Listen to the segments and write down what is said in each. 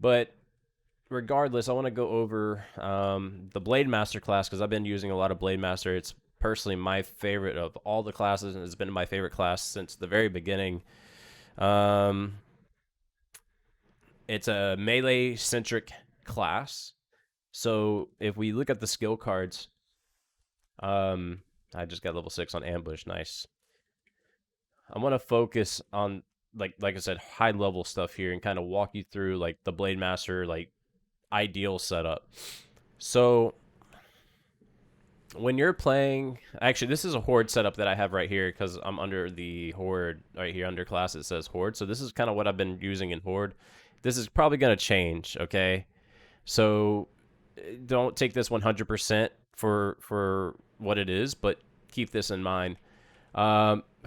But regardless, I want to go over the Blademaster class because I've been using a lot of Blademaster. It's personally my favorite of all the classes, and it's been my favorite class since the very beginning. Um, it's a melee centric class. So if we look at the skill cards, I just got level 6 on ambush. Nice. I want to focus on like I said, high level stuff here and kind of walk you through like the Blademaster like ideal setup. So when you're playing, actually, this is a Horde setup that I have right here because I'm under the Horde right here under class. It says Horde, so this is kind of what I've been using in Horde. This is probably gonna change, okay? So don't take this 100% for what it is, but keep this in mind.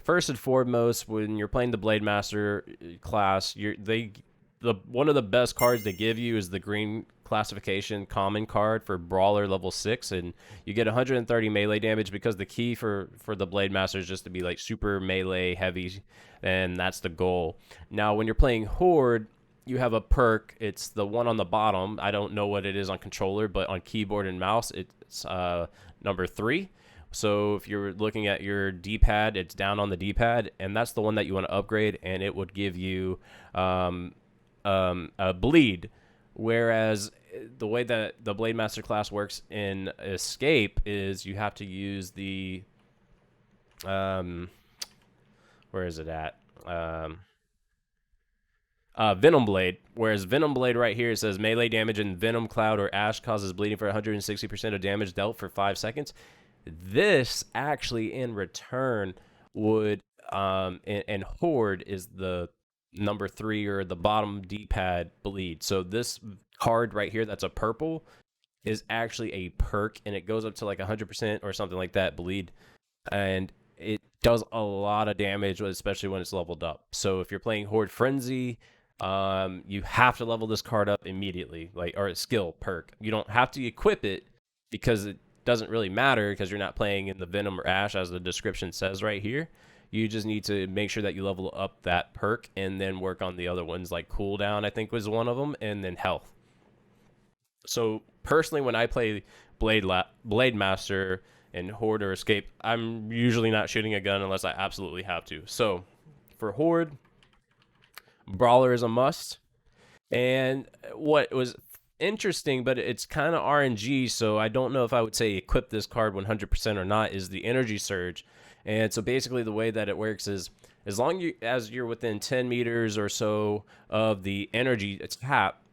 First and foremost, when you're playing the Blademaster class, the one of the best cards they give you is the green classification common card for Brawler level 6, and you get 130 melee damage because the key for the Blademaster is just to be like super melee heavy, and that's the goal. Now, when you're playing Horde, you have a perk. It's the one on the bottom. I don't know what it is on controller, but on keyboard and mouse, it's number 3. So if you're looking at your D-pad, it's down on the D-pad, and that's the one that you want to upgrade, and it would give you a bleed. Whereas the way that the Blademaster class works in Escape is you have to use the where is it at? Venom Blade. Whereas Venom Blade right here, it says melee damage in Venom Cloud or Ash causes bleeding for 160% of damage dealt for 5 seconds. This actually in return would and Horde is the number 3 or the bottom D-pad bleed. So this card right here that's a purple is actually a perk, and it goes up to like 100% or something like that bleed, and it does a lot of damage, especially when it's leveled up. So if you're playing Horde Frenzy, you have to level this card up immediately, like, or a skill perk. You don't have to equip it because it doesn't really matter because you're not playing in the Venom or Ash as the description says right here. You just need to make sure that you level up that perk and then work on the other ones, like cooldown, I think was one of them, and then health. So personally, when I play Blademaster and Horde or Escape, I'm usually not shooting a gun unless I absolutely have to. So for Horde, Brawler is a must. And what was interesting, but it's kind of RNG, so I don't know if I would say equip this card 100% or not, is the Energy Surge. And so basically the way that it works is as long as you're within 10 meters or so of the energy tap,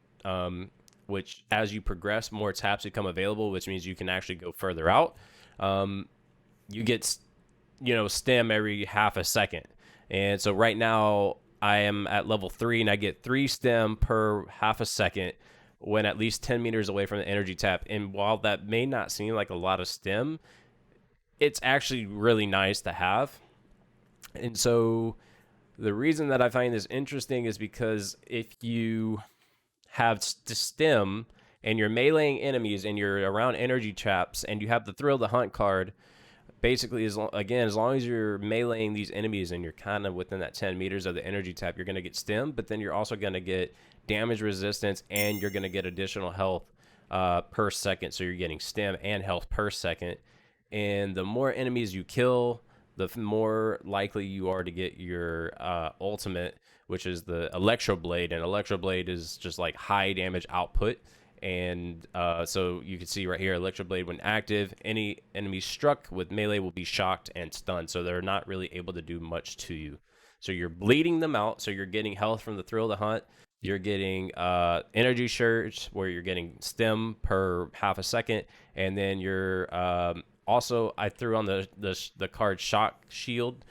which as you progress, more taps become available, which means you can actually go further out. You get, stem every half a second. And so right now I am at level 3 and I get 3 stem per half a second when at least 10 meters away from the energy tap. And while that may not seem like a lot of stem, it's actually really nice to have. And so the reason that I find this interesting is because if you have stem and you're meleeing enemies and you're around energy traps and you have the Thrill to Hunt card, basically, as long as you're meleeing these enemies and you're kind of within that 10 meters of the energy tap, you're going to get stem, but then you're also going to get damage resistance and you're going to get additional health per second. So you're getting stem and health per second. And the more enemies you kill, the more likely you are to get your ultimate, which is the Electro Blade. And Electro Blade is just like high damage output. And so you can see right here, Electro Blade, when active, any enemy struck with melee will be shocked and stunned. So they're not really able to do much to you. So you're bleeding them out. So you're getting health from the Thrill to Hunt. You're getting Energy Surge, where you're getting stem per half a second. And then you're also, I threw on the card Shock Shield.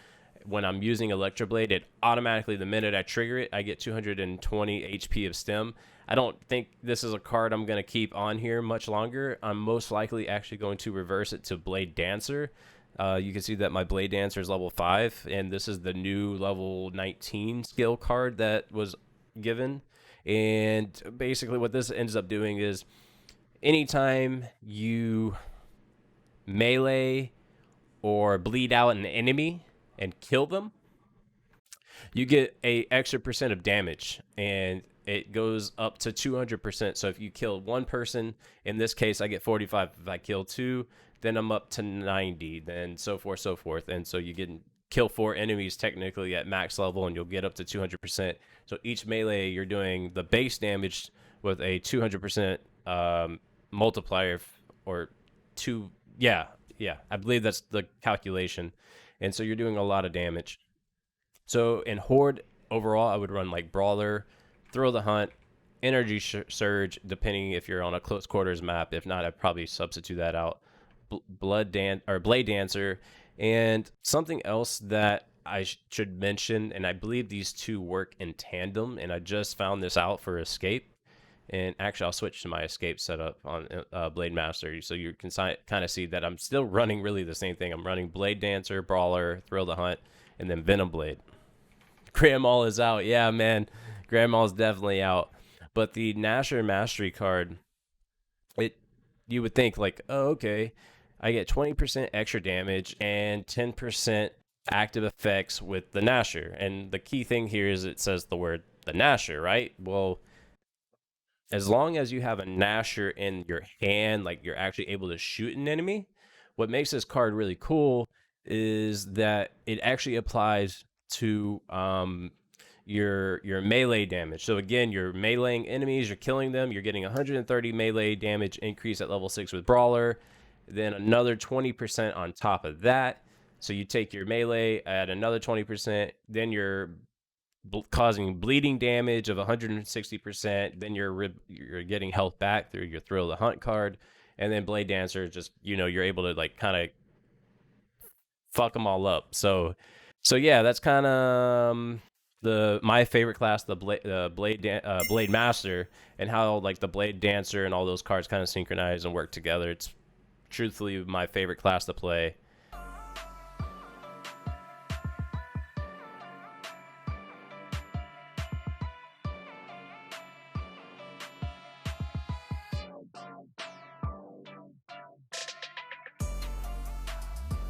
When I'm using Electroblade, it automatically, the minute I trigger it, I get 220 HP of stem. I don't think this is a card I'm going to keep on here much longer. I'm most likely actually going to reverse it to Blade Dancer. You can see that my Blade Dancer is level 5, and this is the new level 19 skill card that was given. And basically what this ends up doing is anytime you melee or bleed out an enemy and kill them, you get a extra % of damage. And it goes up to 200%. So if you kill one person, in this case, I get 45. If I kill two, then I'm up to 90. Then so forth, so forth. And so you get kill 4 enemies technically at max level, and you'll get up to 200%. So each melee, you're doing the base damage with a 200% multiplier, or two. Yeah, I believe that's the calculation. And so you're doing a lot of damage. So in Horde, overall, I would run like Brawler, Thrill the Hunt, Energy Surge, depending if you're on a close quarters map. If not, I'd probably substitute that out. Blade Dancer, and something else that I should mention, and I believe these two work in tandem, and I just found this out for Escape. And actually, I'll switch to my Escape setup on Blademaster, so you can kind of see that I'm still running really the same thing. I'm running Blade Dancer, Brawler, Thrill the Hunt, and then Venom Blade. Grandma is out. Yeah, man. Grandma's definitely out. But the Nasher Mastery card, you would think like, oh, okay, I get 20% extra damage and 10% active effects with the Nasher. And the key thing here is it says the word the Nasher, right? Well, as long as you have a Nasher in your hand, like you're actually able to shoot an enemy, what makes this card really cool is that it actually applies to your melee damage. So again, you're meleeing enemies, you're killing them, you're getting 130 melee damage increase at level 6 with Brawler, then another 20% on top of that. So you take your melee at another 20%, then you're causing bleeding damage of 160%, then you're getting health back through your Thrill the Hunt card, and then Blade Dancer, just, you're able to like kind of fuck them all up. So yeah, that's kind of my favorite class, the Blade Master, and how like the Blade Dancer and all those cards kind of synchronize and work together. It's truthfully my favorite class to play.